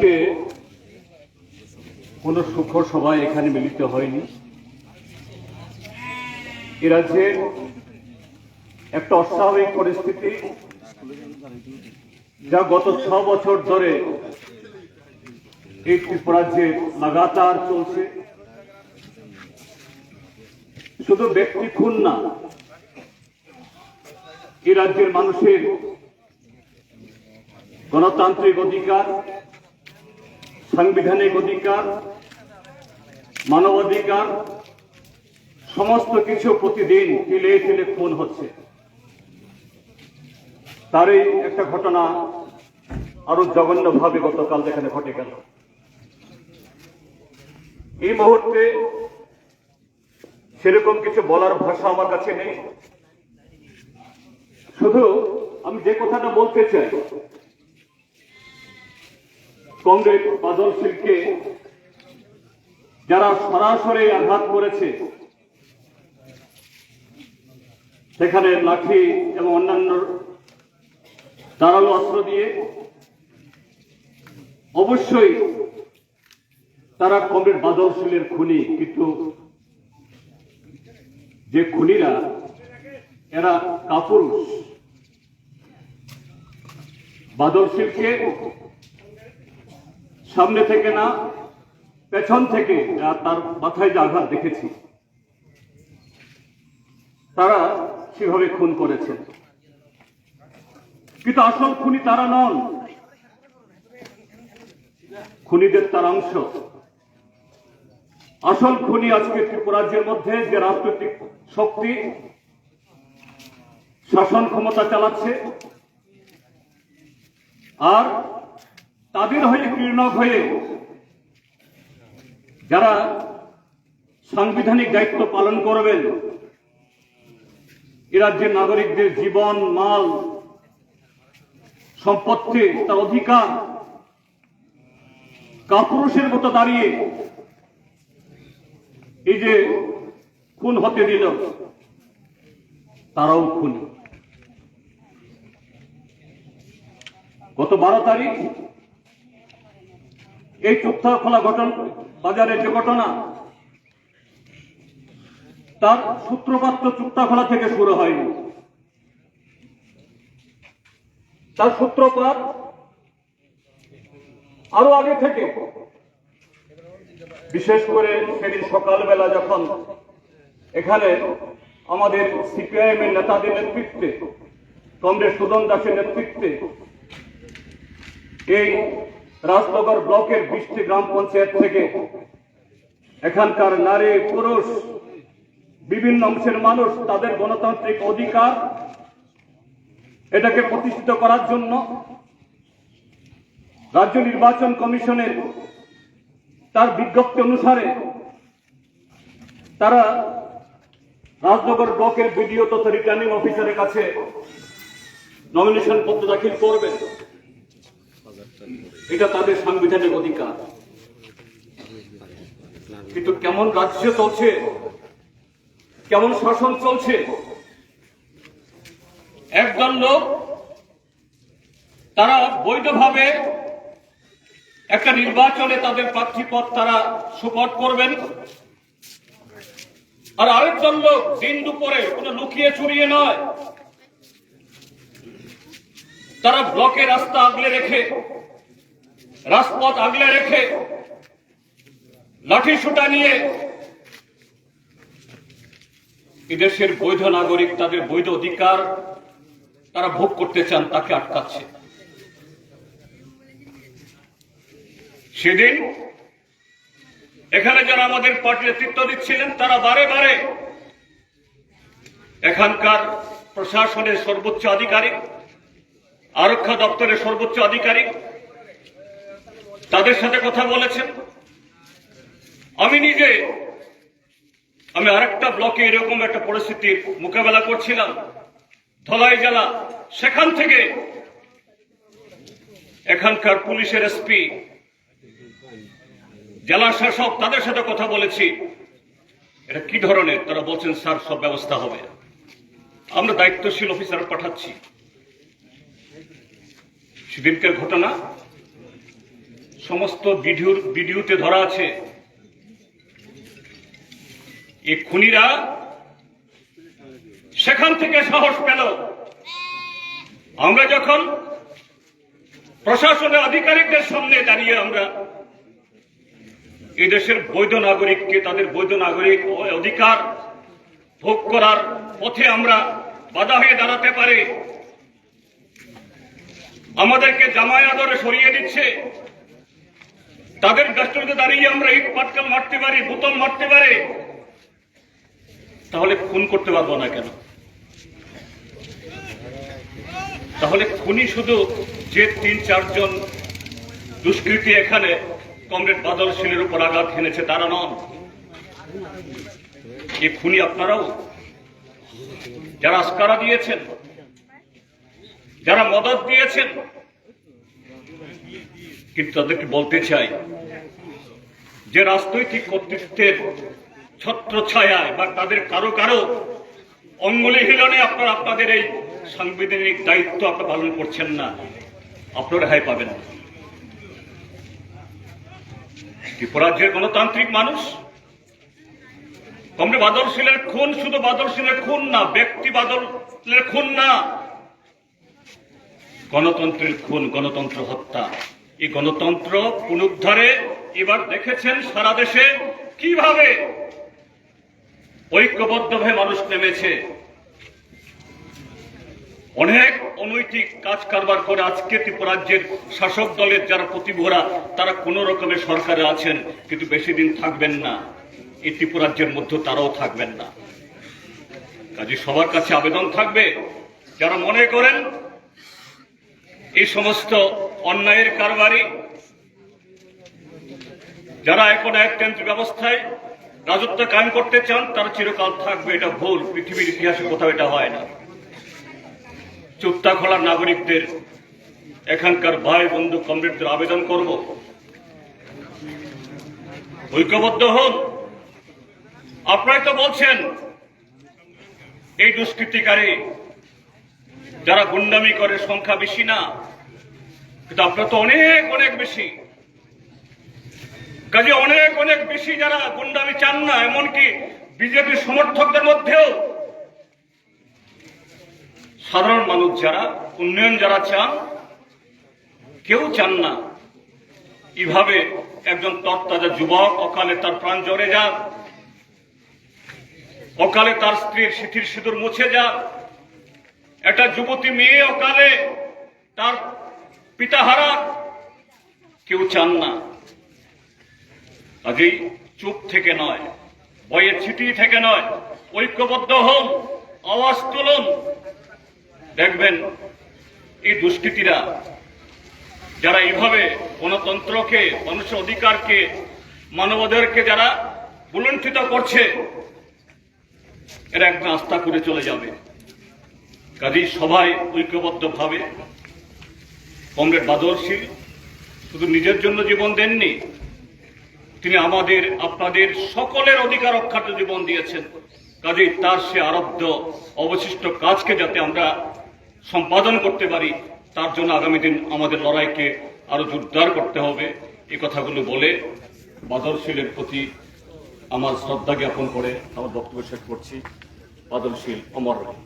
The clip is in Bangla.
আজকে কোন সুখ সভায় এখানে মিলিত হয়নি। এ রাজ্যে একটা অস্বাভাবিক পরিস্থিতি, যা গত 6 বছর ধরে এই ত্রিপুরাজ্যে লাগাতার চলছে। শুধু ব্যক্তি খুন না, এই রাজ্যের মানুষের গণতান্ত্রিক অধিকার, সাংবিধানিক অধিকার, মানবাধিকার সমস্ত কিছু প্রতিদিন তিলে তিলে খুন হচ্ছে। তারই একটা ঘটনা আরো জঘন্যভাবে গতকাল যেখানে ঘটে গেল। এই মুহূর্তে সেরকম কিছু বলার ভাষা আমার কাছে নেই। শুধু আমি যে কথাটা বলতে চাই, কংগ্রেস বাদল শীলকে যারা সরাসরি আঘাত করেছে, সেখানে লাঠি এবং অন্যান্য ধারালো অস্ত্র দিয়ে, অবশ্যই তারা কংগ্রেস বাদল শীলের খুনি। কিন্তু যে খুনিরা, এরা কাপুরুষ। বাদল শীলকে সামনে থেকে না, পেছন থেকে তার মাথায় যে আঘাত দেখেছি, তারা সেভাবে খুন করেছেন। কিন্তু আসল খুনি তারা নন, খুনিদের তার অংশ। আসল খুনি আজকে ত্রিপুরাজ্যের মধ্যে যে রাজনৈতিক শক্তি শাসন ক্ষমতা চালাচ্ছে, আর তাদের হয়ে ক্রীড়নক হয়ে যারা সাংবিধানিক দায়িত্ব পালন করবেন, এ রাজ্যের নাগরিকদের জীবন, মাল, সম্পত্তি, তার অধিকার কাপুরুষের মতো দাঁড়িয়ে এই যে খুন হতে দিল, তারাও খুনি। গত 12 তারিখ এই চুক্তাখোলা বাজারের যে ঘটনা, তার সূত্রপাত তো চুক্তাখোলা থেকে শুরু হয়নি। তার সূত্রপাত আরো আগে থেকে। বিশেষ করে সেদিন সকালবেলা যখন এখানে আমাদের সিপিআইএম এর নেতাদের নেতৃত্বে, কমরেড সুদন দাসের নেতৃত্বে এই রাজনগর ব্লকের 20টি গ্রাম পঞ্চায়েত থেকে এখানকার নারী, পুরুষ, বিভিন্ন অংশের মানুষ তাদের গণতান্ত্রিক অধিকার এটাকে প্রতিষ্ঠিত করার জন্য রাজ্য নির্বাচন কমিশনের তার বিজ্ঞপ্তি অনুসারে তারা রাজনগর ব্লকের বিডিও তথা রিটার্নিং অফিসারের কাছে নমিনেশন পত্র দাখিল করবেন। এটা তাদের সাংবিধানিক অধিকার। কিন্তু কেমন রাজ্য চলছে, কেমন শাসন চলছে, একদল লোক তারা বৈধভাবে একটা নির্বাচনে তাদের প্রার্থীপদ তারা সুপারিশ করবেন, আর আরেকজন লোক দিন দুপুরে কোনো লুকিয়ে চুরিয়ে নয়, তারা ব্লকে রাস্তা আগলে রেখে, রাজপথ আগলে রেখে, লাঠি সুটা নিয়ে এদেশের বৈধ নাগরিক তাদের বৈধ অধিকার তারা ভোগ করতে চান, তাকে আটকাচ্ছে। সেদিন এখানে যারা আমাদের পার্টির নেতৃত্ব দিচ্ছিলেন, তারা বারে বারে এখানকার প্রশাসনের সর্বোচ্চ আধিকারিক, আরক্ষা দপ্তরের সর্বোচ্চ আধিকারিক, তাদের সাথে কথা বলেছেন। আমি আরেকটা ব্লকে এরকম একটা পরিস্থিতির মোকাবেলা করছিলাম, ধলাই জেলা। সেখান থেকে এখানকার পুলিশের এসপি, জেলা শাসক, তাদের সাথে কথা বলেছি। এটা কি ধরনের? তারা বলছেন, স্যার সব ব্যবস্থা হবে, আমরা দায়িত্বশীল অফিসার পাঠাচ্ছি। সেদিনকার ঘটনা সমস্ত ভিডিওতে ধরা আছে। এই খুনিরা সেখান থেকে সাহস পেল। আমরা যখন প্রশাসনের আধিকারিকদের সামনে দাঁড়িয়ে আমরা এই দেশের বৈধ নাগরিককে তাদের বৈধ নাগরিক অধিকার ভোগ করার পথে আমরা বাধা হয়ে দাঁড়াতে পারি, আমাদেরকে জামায় আদরে সরিয়ে দিচ্ছে, তাদের গাছটাতে দাঁড়িয়ে আমরা ইট পাটকেল মারতে পারি, বোতল মারতে পারি, তাহলে খুন করতে পারবো না কেন? তাহলে খুনি শুধু যে ৩-৪ জন দুষ্কৃতী এখানে কমরেড বাদল শীলের উপর আঘাত হেনেছে তারা নন। এই খুনি আপনারাও, যারা আস্কারা দিয়েছেন, যারা মদত দিয়েছেন। কিন্তু তাদেরকে বলতে চাই যে রাজনৈতিক কর্তৃত্বের ছত্র ছায়ায় বা তাদের কারো কারো অঙ্গুলি হিলনে আপনারা আপনাদের এই সাংবিধানিক দায়িত্ব আপনারা পালন করছেন না, আপনারা রেহাই পাবেন না। ত্রিপুরাজ্যের গণতান্ত্রিক মানুষ, কমরেড বাদল শীলের খুন শুধু বাদল শীলের খুন না, ব্যক্তি বাদলের খুন না, গণতন্ত্রের খুন, গণতন্ত্র হত্যা। এই গণতন্ত্র পুনরুদ্ধারে এবার দেখেছেন সারা দেশে কিভাবে ঐক্যবদ্ধভাবে মানুষ নেমেছে। অনেক অনৈতিক কাজ কারবার করে আজকে ত্রিপুরাজ্যের শাসক দলের যারা প্রতিভরা তারা কোন রকমের সরকারে আছেন, কিন্তু বেশি দিন থাকবেন না, এই ত্রিপুরাজ্যের মধ্যে তারাও থাকবেন না। কাজে সবার কাছে আবেদন থাকবে, যারা মনে করেন এই সমস্ত অন্যায়ের কারবারি, যারা এখন একতন্ত্র ব্যবস্থায় রাজত্ব কায়েম করতে চান, তারা চিরকাল থাকবে, এটা ভুল। পৃথিবীর ইতিহাসে কোথাও এটা হয় না। চুপ্তাখলার নাগরিকদের, এখানকার ভাই বন্ধু কমরেডদের আবেদন করব, ঐক্যবদ্ধ হন। আপনারাই তো বলছেন এই দুষ্কৃতিকারী যারা গুন্ডামি করে সংখ্যা বেশি না, কিন্তু আপনারা তো অনেক অনেক বেশি। কাজে অনেক অনেক বেশি যারা গুন্ডামি চান না, এমনকি বিজেপির সমর্থকদের মধ্যেও সাধারণ মানুষ যারা উন্নয়ন যারা চান, কেউ চান না এভাবে একজন তরতাজা যুবক অকালে তার প্রাণ জ্বরে যাক, অকালে তার স্ত্রীর সিঁথির সিঁদুর মুছে যাক, একটা যুবতী মেয়ে অকালে তার পিতা হারাক, কেউ চান না। কাজেই চুপ থেকে নয়, ভয়ের ছিটি থেকে নয়, ঐক্যবদ্ধ হন, আওয়াজ তুলুন। দেখবেন এই দুষ্কৃতীরা যারা এইভাবে গণতন্ত্রকে, মানুষের অধিকারকে, মানবাধিকারকে যারা বুলণ্ঠিত করছে, এরা একদম আস্থা করে চলে যাবে। কাজেই সবাই ঐক্যবদ্ধভাবে, কমরেড বাদল শীল শুধু নিজের জন্য জীবন দেননি, তিনি আমাদের আপনাদের সকলের অধিকার রক্ষার্থে জীবন দিয়েছেন। কাজেই তার সে আরব্ধ অবশিষ্ট কাজকে যাতে আমরা সম্পাদন করতে পারি, তার জন্য আগামী দিন আমাদের লড়াইকে আরো জোরদার করতে হবে। এই কথাগুলো বলে বাদল শীলের প্রতি আমার শ্রদ্ধা জ্ঞাপন করে আমার বক্তব্য শেষ করছি। বাদল শীল অমর রহে।